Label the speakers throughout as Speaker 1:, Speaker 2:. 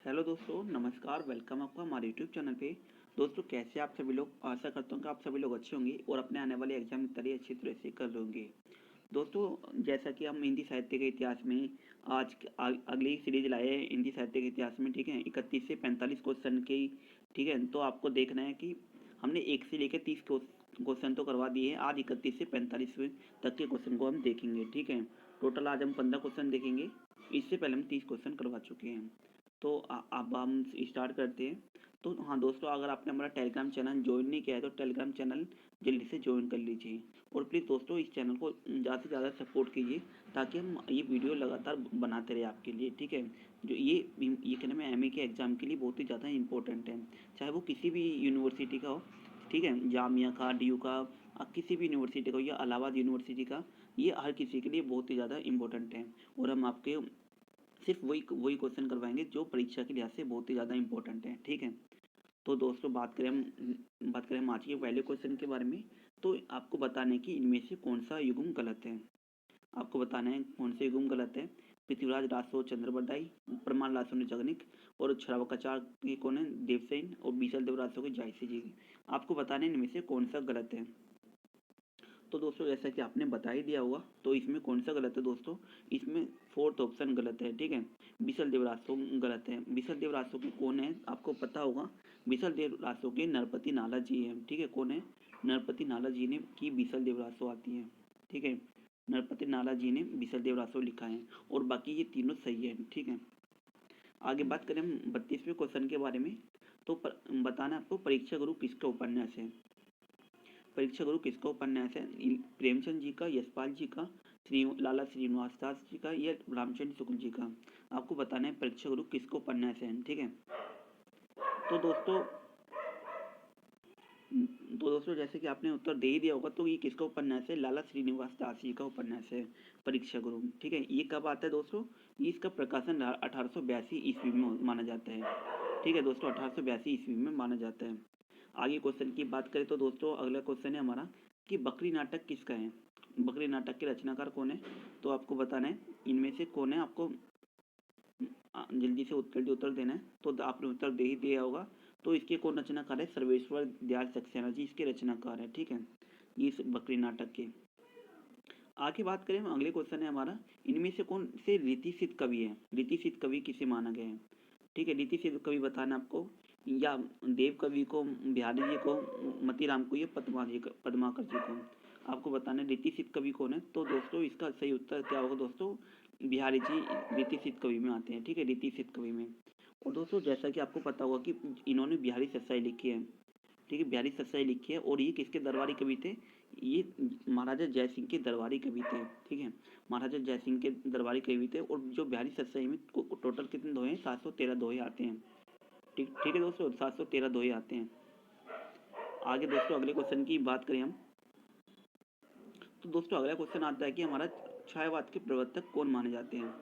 Speaker 1: Hello दोस्तों, नमस्कार। Welcome आपका हमारे यूट्यूब चैनल पे। दोस्तों, कैसे आप सभी लोग? आशा करता हूँ कि आप सभी लोग अच्छे होंगे और अपने आने वाले एग्जाम की तैयारी अच्छी तरह से कर रहे होंगे। दोस्तों, जैसा कि हम हिंदी साहित्य के इतिहास में अगली सीरीज लाए हैं हिंदी साहित्य के इतिहास में, ठीक है, 31 से 45 क्वेश्चन की। ठीक है, तो आपको देखना है कि हमने 1 से लेकर 30 क्वेश्चन तो करवा दिए हैं। आज 31 से 45 तक के क्वेश्चन को हम देखेंगे। ठीक है, टोटल आज हम 15 क्वेश्चन देखेंगे। इससे पहले हम 30 क्वेश्चन करवा चुके हैं। तो अब हम स्टार्ट करते हैं। तो हाँ दोस्तों, अगर आपने हमारा टेलीग्राम चैनल ज्वाइन नहीं किया है तो टेलीग्राम चैनल जल्दी से ज्वाइन कर लीजिए। और प्लीज़ दोस्तों, इस चैनल को ज़्यादा से ज़्यादा सपोर्ट कीजिए ताकि हम ये वीडियो लगातार बनाते रहे आपके लिए। ठीक है, जो ये क्या नाम है, एमए के एग्ज़ाम के लिए बहुत ही ज़्यादा इंपॉर्टेंट है, चाहे वो किसी भी यूनिवर्सिटी का हो। ठीक है, जामिया का, डीयू का, किसी भी यूनिवर्सिटी का हो या इलाहाबाद यूनिवर्सिटी का, ये हर किसी के लिए बहुत ही ज़्यादा इंपॉर्टेंट है। और हम आपके सिर्फ वही वही क्वेश्चन करवाएंगे जो परीक्षा के लिहाज से बहुत ही ज़्यादा इंपॉर्टेंट है। ठीक है, तो दोस्तों, बात करें हम आज के पहले क्वेश्चन के बारे में। तो आपको बताना है कि इनमें से कौन सा युग्म गलत है। आपको बताना है कौन सा युग्म गलत है। पृथ्वीराज रासो चंद्र बरदाई, परमार लासो ने जगनिक, और श्रावकाचार के कौन है, देवसेन, और बीसल देव रासो के जायसी जी। आपको बताना है इनमें से कौन सा गलत है। तो दोस्तों, जैसा कि आपने बता ही दिया होगा, तो इसमें कौन सा गलत है दोस्तों? इसमें फोर्थ ऑप्शन गलत है। ठीक है, बिसल देव रासो गलत है। बिसल देव रासो के कौन है आपको पता होगा। बिसल देव रासो के नरपति नाला जी हैं। ठीक है, कौन है? नरपति नाला जी ने की बिसल देव रासो आती है। ठीक है, नरपति नाला जी ने बिसल देव रासो लिखा है, और बाकी ये तीनों सही है। ठीक है, आगे बात करें हम 32वें क्वेश्चन के बारे में। तो बताना है आपको, परीक्षा गुरु किसका उपन्यास है। परीक्षा गुरु किसका उपन्यास है? प्रेमचंद जी का, यशपाल जी का, लाला श्रीनिवास दास जी का, या रामचंद्र शुक्ल जी का। आपको बताना है परीक्षा गुरु किसका उपन्यास है। ठीक है, तो दोस्तों जैसे कि आपने उत्तर दे ही दिया होगा, तो ये किसका उपन्यास है? लाला श्रीनिवास दास जी का उपन्यास है परीक्षा गुरु। ठीक है, ये कब आता है दोस्तों? ये इसका प्रकाशन 1882 ईस्वी में माना जाता है। ठीक है दोस्तों, 1882 ईस्वी में माना जाता है। आगे क्वेश्चन की बात करें तो दोस्तों, अगला क्वेश्चन है हमारा कि बकरी नाटक किसका है। बकरी नाटक के रचनाकार कौन है? तो आपको बताना है इनमें से कौन है। आपको जल्दी से उत्तर देना है। तो आपने उत्तर दे ही दिया होगा। तो इसके कौन रचनाकार है? सर्वेश्वर दयाल सक्सेना जी इसके रचनाकार है। ठीक है, ये इस बकरी नाटक के। आगे बात करें हम, अगले क्वेश्चन है हमारा, इनमें से कौन से रीतिसिद्ध कवि है? रीतिसिद्ध कवि किसे माना गया है? ठीक है, रीतिसिद्ध कवि बताना आपको, या देव कवि को, बिहारी जी को, मतीराम को, या पद्माकर जी को। आपको बताना है रीतिसिद्ध कवि कौन है। तो दोस्तों, इसका सही उत्तर क्या होगा दोस्तों? बिहारी जी रीतिसिद्ध कवि में आते हैं। ठीक है, रीतिसिद्ध कवि में। और दोस्तों, जैसा कि आपको पता होगा कि इन्होंने बिहारी सत्साई लिखी है। ठीक है, बिहारी सत्साई लिखी है, और ये किसके दरबारी कवि थे? ये महाराजा जयसिंह के दरबारी कवि थे। ठीक है, महाराजा जयसिंह के दरबारी कवि थे। और जो बिहारी सत्साई में टोटल कितने दोहे हैं? 713 दोहे आते हैं। ठीक है दोस्तों, 713 दोहे आते हैं। आगे दोस्तों, अगले क्वेश्चन की बात करें हम, तो दोस्तों अगला क्वेश्चन आता है कि हमारा छायावाद के प्रवर्तक कौन माने जाते हैं।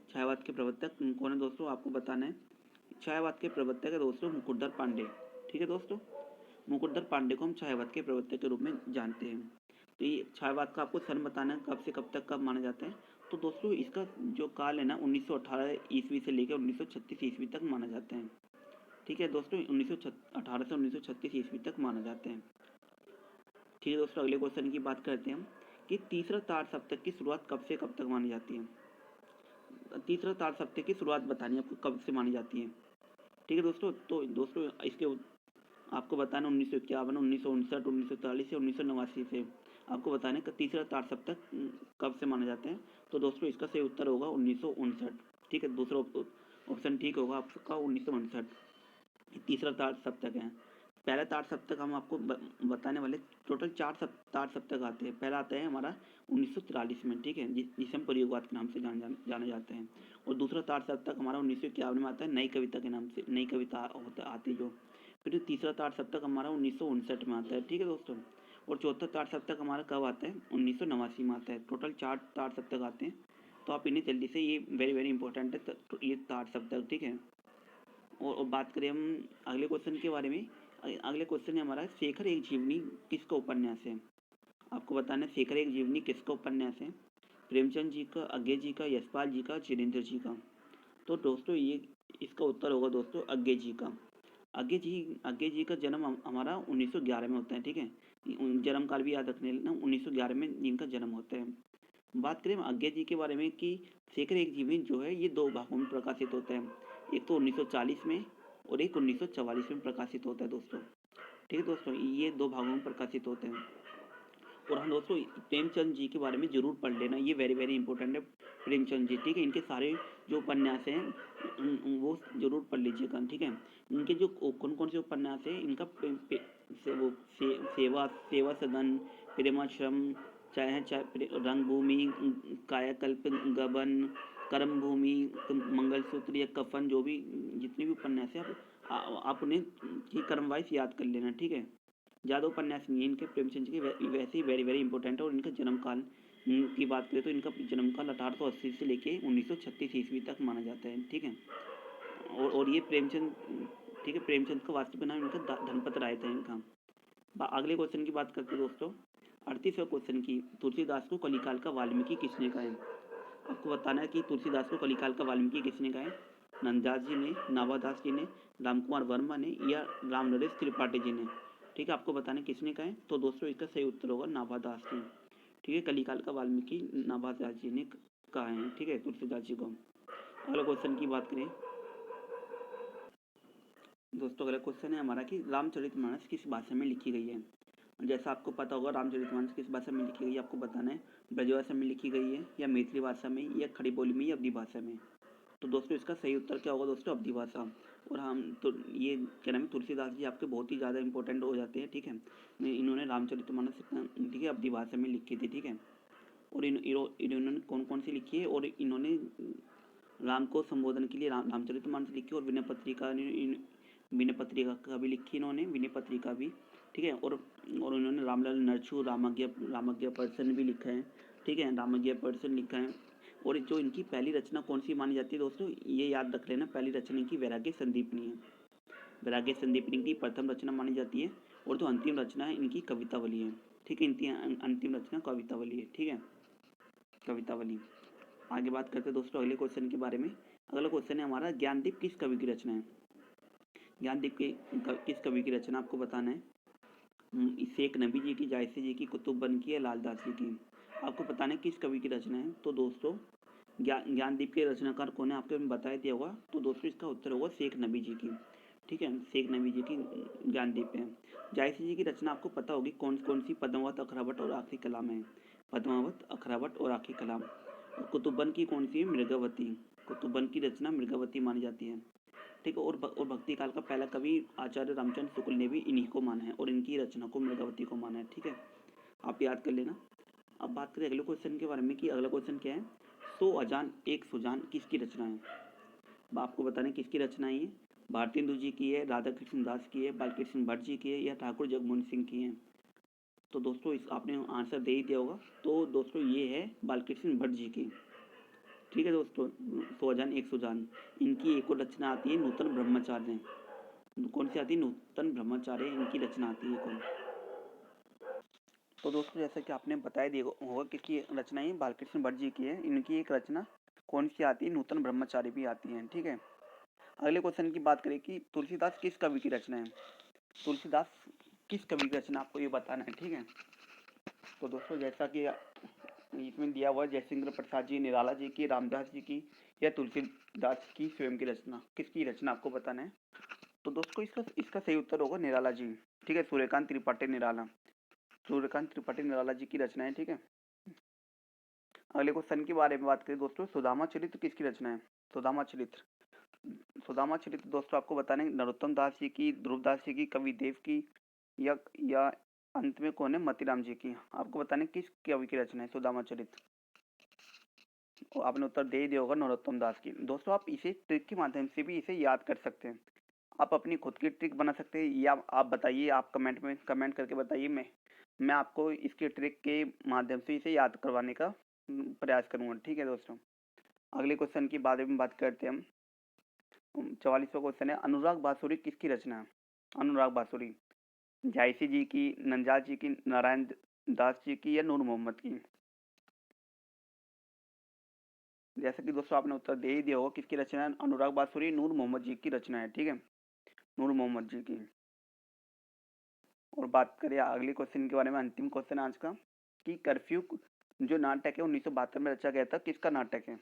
Speaker 1: छायावाद के प्रवर्तक कौन है दोस्तों? आपको बताना है। छायावाद के प्रवर्तक है दोस्तों मुकुटधर पांडे। ठीक है दोस्तों, मुकुटधर पांडे को हम छायावाद के प्रवर्तक के रूप में जानते हैं। तो ये छायावाद का आपको सन बताना है, कब से कब तक कब माना जाता है। तो दोस्तों, इसका जो काल है ना, 1918 ईस्वी से लेकर 1936 ईस्वी तक माना जाता है। ठीक है दोस्तों, 1918 से 1936 ईस्वी तक माना जाते हैं। ठीक है दोस्तों, अगले क्वेश्चन की बात करते हैं हम कि तीसरा तार सप्तक की शुरुआत कब से कब तक मानी जाती है। तीसरा तार सप्तक की शुरुआत बतानी है आपको, कब से मानी जाती है। ठीक है दोस्तों, तो दोस्तों इसके आपको बताना 1951, 1959, 1943 या 1989 से। आपको बताना है कि तीसरा तार सप्तक कब से माने जाते हैं। तो दोस्तों, इसका सही उत्तर होगा 1959। ठीक है, दूसरा ऑप्शन ठीक होगा आपका, 1959 तीसरा तार सप्तक है। पहला तार सप्तक हम आपको बताने वाले, टोटल 4 तार सप्तक आते हैं। पहला आता है हमारा 1943 में। ठीक है, जिसे हम प्रयोगवाद के नाम से जाने जाते हैं। और दूसरा तार सप्तक हमारा 1951 में आता है, नई कविता के नाम से, नई कविता आती है जो। फिर तीसरा तार सप्तक हमारा 1959 में आता है। ठीक है दोस्तों, और चौथा तार सप्तक हमारा कब आता है? 1989 में आता है। टोटल 4 तार सप्तक आते हैं। तो आप इन्हें जल्दी से, ये वेरी वेरी इंपॉर्टेंट है, तो ये तार सप्तक। ठीक है, और बात करें हम अगले क्वेश्चन के बारे में। अगले क्वेश्चन है हमारा, शेखर एक जीवनी किसका उपन्यास है। आपको बताना है शेखर एक जीवनी किसका उपन्यास है। प्रेमचंद जी का, अज्ञे जी का, यशपाल जी का, चिरेंद्र जी का। तो दोस्तों, इसका उत्तर होगा दोस्तों अज्ञे जी का। अज्ञे जी का जन्म हमारा 1911 में होता है, ठीक है। जन्म काल भी याद रखने लेना, 1911 में जिनका जन्म होता है। बात करें अज्ञे जी के बारे में कि शेखर एक जीवन जो है ये दो भागों में प्रकाशित होता है, एक तो 1940 में और एक 1944 में प्रकाशित होता है दोस्तों, ठीक है दोस्तों, ये दो भागों में प्रकाशित होते हैं। और हम दोस्तों प्रेमचंद जी के बारे में जरूर पढ़ लेना, ये वेरी वेरी इंपॉर्टेंट है प्रेमचंद जी, ठीक है। इनके सारे जो उपन्यास हैं वो जरूर पढ़ लीजिएगा, ठीक है। इनके जो कौन कौन से उपन्यास हैं, इनका सेवा सेवा सदन, प्रेमाश्रम, चाहे चाहे रंगभूमि, कायाकल्प, गबन, कर्म भूमि, मंगलसूत्र या कफन, जो भी जितने भी उपन्यास हैं आप उन्हें क्रम वाइज याद कर लेना, ठीक है। ज़्यादा उपन्यास नहीं है इनके प्रेमचंद जी के, वैसे ही वेरी वेरी इंपॉर्टेंट है। और इनका जन्म काल की बात करें तो इनका जन्म काल 1880 से लेके 1936 ईस्वी तक माना जाता है, ठीक है। और ये प्रेमचंद, ठीक है, प्रेमचंद का वास्तविक नाम इनका धनपत राय था इनका। अगले क्वेश्चन की बात करते हैं दोस्तों, 38वें क्वेश्चन की, तुलसीदास को कलिकाल का वाल्मीकि किसने कहा है? आपको बताना है कि तुलसीदास को कलिकाल का वाल्मीकि किसने कहा है। नंददास जी ने, नाभादास जी ने, रामकुमार वर्मा ने या रामनरेश त्रिपाठी जी ने, ठीक है। आपको बताना किसने कहा है, तो दोस्तों इसका सही उत्तर होगा नाभादास जी, ठीक है। कलिकाल का वाल्मीकि नाभादास जी ने कहा है, ठीक है, तुलसीदास जी को। अगले क्वेश्चन की बात करें दोस्तों, अगला क्वेश्चन है हमारा कि रामचरितमानस किस भाषा में लिखी गई है। जैसा आपको पता होगा रामचरितमानस किस भाषा में लिखी गई है, आपको बताना है ब्रजभाषा में लिखी गई है या मैथिली भाषा में या खड़ी बोली में या अवधी भाषा में। तो दोस्तों इसका सही उत्तर क्या होगा दोस्तों, अवधी भाषा। और हम तो ये क्या नाम है, तुलसीदास जी आपके बहुत ही ज़्यादा इंपॉर्टेंट हो जाते हैं, ठीक है। इन्होंने रामचरितमानस, ठीक है, अवधी भाषा में लिखी थी, ठीक है। और इन्होंने कौन कौन सी लिखी है, और इन्होंने राम को संबोधन के लिए रामचरितमानस लिखी, और विनय पत्रिका का भी लिखी इन्होंने, विनय पत्रिका भी, ठीक है। और उन्होंने रामलाल नरछू, रामज्ञा पर्सन भी लिखा है, ठीक है, रामज्ञा पर्सन लिखा है। और जो इनकी पहली रचना कौन सी मानी जाती है दोस्तों, ये याद रख लेना, पहली रचना इनकी वैराग्य संदीपनी है। वैराग्य संदीपनी इनकी प्रथम रचना मानी जाती है। और जो अंतिम रचना है इनकी कवितावली है, ठीक है, इनकी अंतिम रचना कवितावली है, ठीक है, कवितावली। आगे बात करते हैं दोस्तों अगले क्वेश्चन के बारे में। अगला क्वेश्चन है हमारा, ज्ञानदीप किस कवि की रचना है। ज्ञानदीप की किस कवि की रचना आपको बताना है। शेख नबी जी की, जायसी जी की, कुतुबन की या लालदास जी की। आपको बताना है किस कवि की रचना है। तो दोस्तों ज्ञानदीप के रचनाकार कौन है, आपको बताया दिया होगा। तो दोस्तों इसका उत्तर होगा शेख नबी जी की, ठीक है, शेख नबी जी की ज्ञानदीप है। जायसी जी की रचना आपको पता होगी कौन कौन सी, पद्मावत, अखरावत और आखिरी कलाम है। पद्मावत, अखरावत और आखिरी कलाम। और कुतुबन की कौन सी है, मृगावती। कुतुबन की रचना मृगावती मानी जाती है, ठीक है। और भक्ति काल का पहला कवि आचार्य रामचंद्र शुक्ल ने भी इन्हीं को माना है, और इनकी रचना को मृगावती को माना है, ठीक है, आप याद कर लेना। अब बात करें अगले क्वेश्चन के बारे में कि अगला क्वेश्चन क्या है, 100 अजान एक सुजान किसकी रचना है। आपको बताना है किसकी रचना है। भारतेंदु जी की है, राधा कृष्ण दास की है, बालकृष्ण भट्ट जी की है या ठाकुर जगमोहन सिंह की है। तो दोस्तों इस आपने आंसर दे ही दिया होगा। तो दोस्तों ये है बालकृष्ण भट्ट जी की, ठीक है दोस्तों, 100 अजान एक सुजान। इनकी एक और रचना आती है नूतन ब्रह्मचार्य। कौन सी आती है, नूतन ब्रह्मचार्य, इनकी रचना आती है कौन। तो दोस्तों जैसा कि आपने बताया दिया होगा किसकी रचना है, बालकृष्ण भट्ट जी की है। इनकी एक रचना कौन सी आती है, नूतन ब्रह्मचारी भी आती है, ठीक है। अगले क्वेश्चन की बात करें कि तुलसीदास किस कवि की रचना है। तुलसीदास किस कवि की रचना, आपको ये बताना है, ठीक है। तो दोस्तों जैसा कि इसमें दिया हुआ जयसिंह प्रसाद जी, निराला जी की, रामदास जी की या तुलसीदास की स्वयं की रचना, किसकी रचना आपको बताना है। तो दोस्तों इसका इसका सही उत्तर होगा निराला जी, ठीक है, सूर्यकांत त्रिपाठी निराला, सूर्यकांत त्रिपाठी निराला जी की रचना है, ठीक है। अगले क्वेश्चन के बारे में बात करें दोस्तों, सुदामा चरित्र किसकी रचना है। सुदामा चरित्र, सुदामा चरित्र दोस्तों आपको बताने नरोत्तम दास जी की, ध्रुवदास जी की, कवि देव की या अंत में कौन है, मतीराम जी की। आपको बताने किस कवि की रचना है सुदामा चरित्र। आपने उत्तर दे ही दिया होगा, नरोत्तम दास की। दोस्तों आप इसे ट्रिक के माध्यम से भी इसे याद कर सकते हैं। आप अपनी खुद की ट्रिक बना सकते हैं, या आप बताइए, आप कमेंट करके बताइए, मैं आपको इसके ट्रिक के माध्यम से इसे याद करवाने का प्रयास करूंगा, ठीक है दोस्तों। अगले क्वेश्चन की बारे में बात करते हैं हम। 44वां क्वेश्चन है, अनुराग बांसुरी किसकी रचना है। अनुराग बांसुरी, जायसी जी की, नंजाल जी की, नारायण दास जी की या नूर मोहम्मद की। जैसे कि दोस्तों आपने उत्तर दे ही दिया होगा किसकी रचना है, अनुराग बासुरी नूर मोहम्मद जी की रचना है, ठीक है, नूर मोहम्मद जी की। और बात करें अगले क्वेश्चन के बारे में, अंतिम क्वेश्चन आज का, कि कर्फ्यू जो नाटक है 1972 में रचा गया था, किसका नाटक है?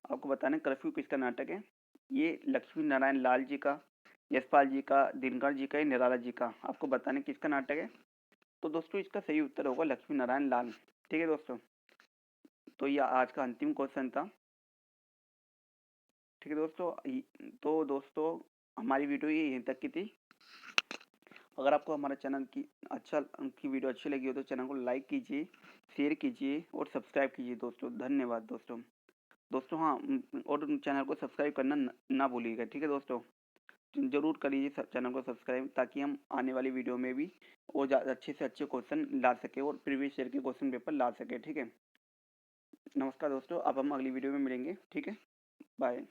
Speaker 1: आपको बताना है कर्फ्यू किसका नाटक है। ये लक्ष्मी नारायण लाल जी का, यशपाल जी का, दिनकर जी का, या निराला जी का, आपको बताना है किसका नाटक है। तो दोस्तों इसका सही उत्तर होगा लक्ष्मी नारायण लाल, ठीक है दोस्तों। तो ये आज का अंतिम क्वेश्चन था, ठीक है दोस्तों। तो दोस्तों हमारी वीडियो ये यहीं तक की थी। अगर आपको हमारा चैनल की वीडियो अच्छी लगी हो तो चैनल को लाइक कीजिए, शेयर कीजिए और सब्सक्राइब कीजिए दोस्तों। धन्यवाद दोस्तों। दोस्तों हाँ, और चैनल को सब्सक्राइब करना ना भूलिएगा, ठीक है दोस्तों। जरूर करिए चैनल को सब्सक्राइब, ताकि हम आने वाली वीडियो में भी और अच्छे से अच्छे क्वेश्चन ला सके और प्रीवियस ईयर के क्वेश्चन पेपर ला सके, ठीक है। नमस्कार दोस्तों, अब हम अगली वीडियो में मिलेंगे, ठीक है। बाय।